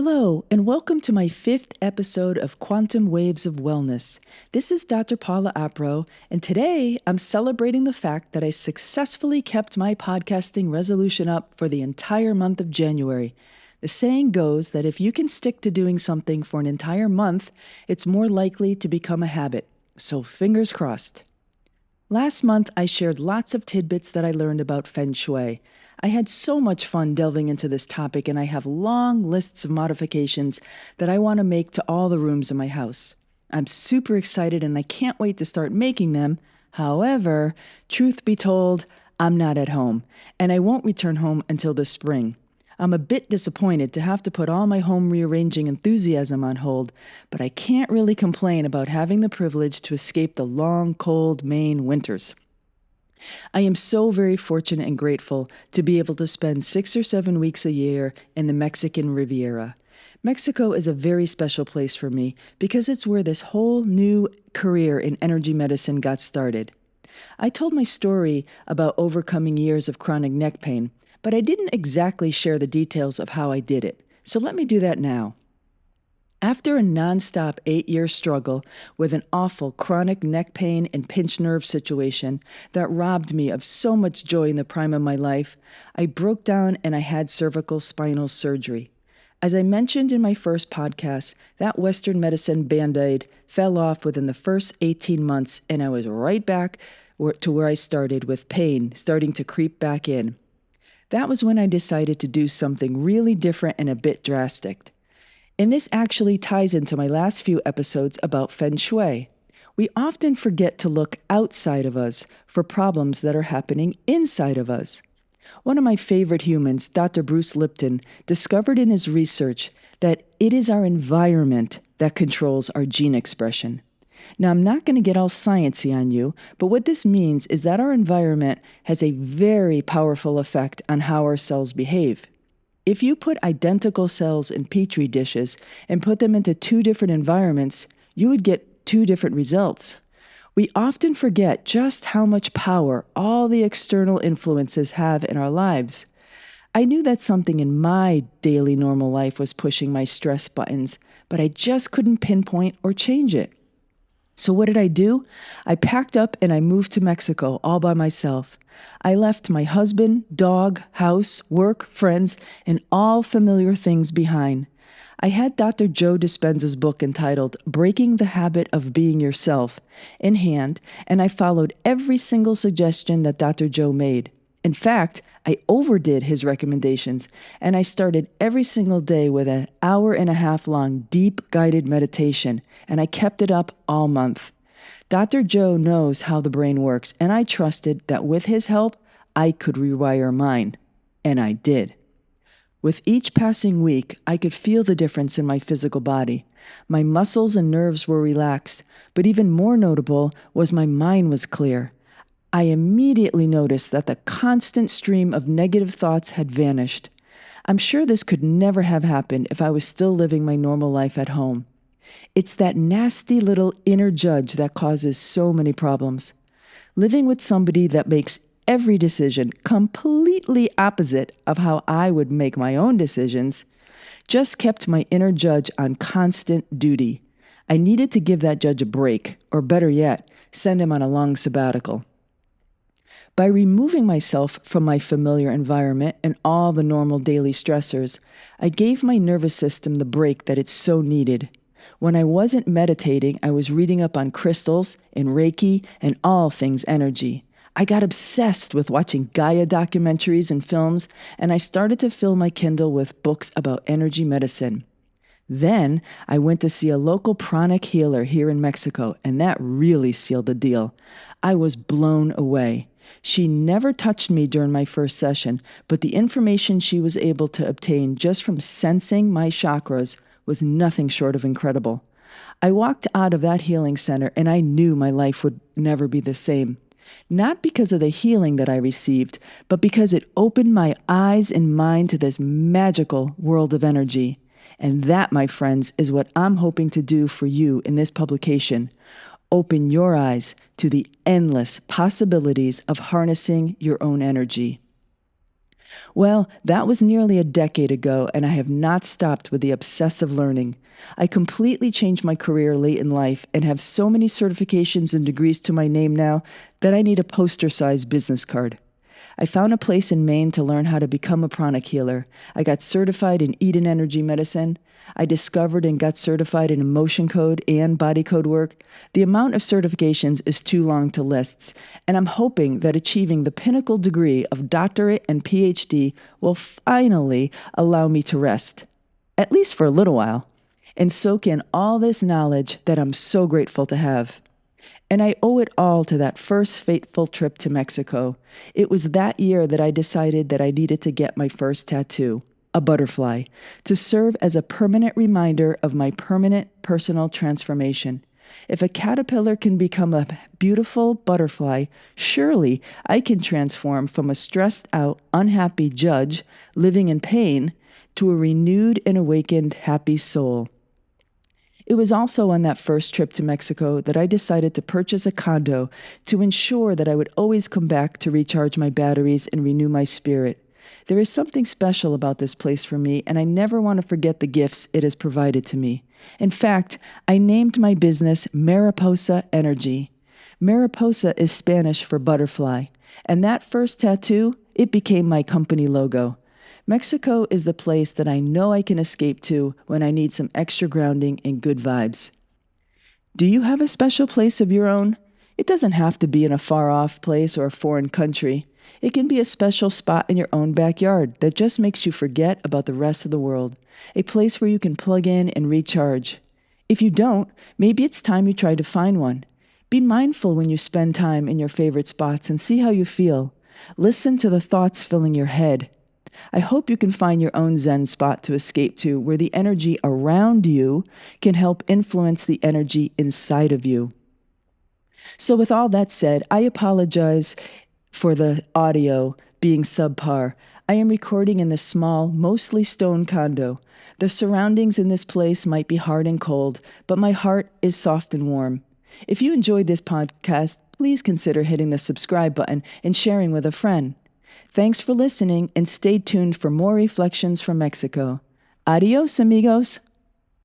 Hello, and welcome to my fifth episode of Quantum Waves of Wellness. This is Dr. Paula Apro, and today I'm celebrating the fact that I successfully kept my podcasting resolution up for the entire month of January. The saying goes that if you can stick to doing something for an entire month, it's more likely to become a habit. So fingers crossed. Last month, I shared lots of tidbits that I learned about Feng Shui. I had so much fun delving into this topic, and I have long lists of modifications that I want to make to all the rooms in my house. I'm super excited, and I can't wait to start making them. However, truth be told, I'm not at home, and I won't return home until the spring. I'm a bit disappointed to have to put all my home rearranging enthusiasm on hold, but I can't really complain about having the privilege to escape the long, cold Maine winters. I am so very fortunate and grateful to be able to spend 6 or 7 weeks a year in the Mexican Riviera. Mexico is a very special place for me because it's where this whole new career in energy medicine got started. I told my story about overcoming years of chronic neck pain, but I didn't exactly share the details of how I did it, so let me do that now. After a nonstop 8-year struggle with an awful chronic neck pain and pinched nerve situation that robbed me of so much joy in the prime of my life, I broke down and I had cervical spinal surgery. As I mentioned in my first podcast, that Western medicine Band-Aid fell off within the first 18 months, and I was right back to where I started, with pain starting to creep back in. That was when I decided to do something really different and a bit drastic. And this actually ties into my last few episodes about Feng Shui. We often forget to look outside of us for problems that are happening inside of us. One of my favorite humans, Dr. Bruce Lipton, discovered in his research that it is our environment that controls our gene expression. Now, I'm not going to get all sciencey on you, but what this means is that our environment has a very powerful effect on how our cells behave. If you put identical cells in petri dishes and put them into 2 different environments, you would get 2 different results. We often forget just how much power all the external influences have in our lives. I knew that something in my daily normal life was pushing my stress buttons, but I just couldn't pinpoint or change it. So what did I do? I packed up and I moved to Mexico all by myself. I left my husband, dog, house, work, friends, and all familiar things behind. I had Dr. Joe Dispenza's book entitled Breaking the Habit of Being Yourself in hand, and I followed every single suggestion that Dr. Joe made. In fact, I overdid his recommendations, and I started every single day with an 1.5 hour long deep guided meditation, and I kept it up all month. Dr. Joe knows how the brain works, and I trusted that with his help, I could rewire mine. And I did. With each passing week, I could feel the difference in my physical body. My muscles and nerves were relaxed, but even more notable was my mind was clear. I immediately noticed that the constant stream of negative thoughts had vanished. I'm sure this could never have happened if I was still living my normal life at home. It's that nasty little inner judge that causes so many problems. Living with somebody that makes every decision completely opposite of how I would make my own decisions just kept my inner judge on constant duty. I needed to give that judge a break, or better yet, send him on a long sabbatical. By removing myself from my familiar environment and all the normal daily stressors, I gave my nervous system the break that it so needed. When I wasn't meditating, I was reading up on crystals and Reiki and all things energy. I got obsessed with watching Gaia documentaries and films, and I started to fill my Kindle with books about energy medicine. Then I went to see a local pranic healer here in Mexico, and that really sealed the deal. I was blown away. She never touched me during my first session, but the information she was able to obtain just from sensing my chakras was nothing short of incredible. I walked out of that healing center and I knew my life would never be the same. Not because of the healing that I received, but because it opened my eyes and mind to this magical world of energy. And that, my friends, is what I'm hoping to do for you in this publication. Open your eyes to the endless possibilities of harnessing your own energy. Well, that was nearly a decade ago, and I have not stopped with the obsessive learning. I completely changed my career late in life and have so many certifications and degrees to my name now that I need a poster sized business card. I found a place in Maine to learn how to become a pranic healer. I got certified in Eden Energy Medicine. I discovered and got certified in emotion code and body code work. The amount of certifications is too long to list, and I'm hoping that achieving the pinnacle degree of doctorate and PhD will finally allow me to rest, at least for a little while, and soak in all this knowledge that I'm so grateful to have. And I owe it all to that first fateful trip to Mexico. It was that year that I decided that I needed to get my first tattoo, a butterfly, to serve as a permanent reminder of my permanent personal transformation. If a caterpillar can become a beautiful butterfly, surely I can transform from a stressed out, unhappy judge living in pain to a renewed and awakened happy soul. It was also on that first trip to Mexico that I decided to purchase a condo to ensure that I would always come back to recharge my batteries and renew my spirit. There is something special about this place for me, and I never want to forget the gifts it has provided to me. In fact, I named my business Mariposa Energy. Mariposa is Spanish for butterfly, and that first tattoo, it became my company logo. Mexico is the place that I know I can escape to when I need some extra grounding and good vibes. Do you have a special place of your own? It doesn't have to be in a far-off place or a foreign country. It can be a special spot in your own backyard that just makes you forget about the rest of the world. A place where you can plug in and recharge. If you don't, maybe it's time you try to find one. Be mindful when you spend time in your favorite spots and see how you feel. Listen to the thoughts filling your head. I hope you can find your own Zen spot to escape to where the energy around you can help influence the energy inside of you. So with all that said, I apologize for the audio being subpar. I am recording in this small, mostly stone condo. The surroundings in this place might be hard and cold, but my heart is soft and warm. If you enjoyed this podcast, please consider hitting the subscribe button and sharing with a friend. Thanks for listening, and stay tuned for more reflections from Mexico. Adios, amigos.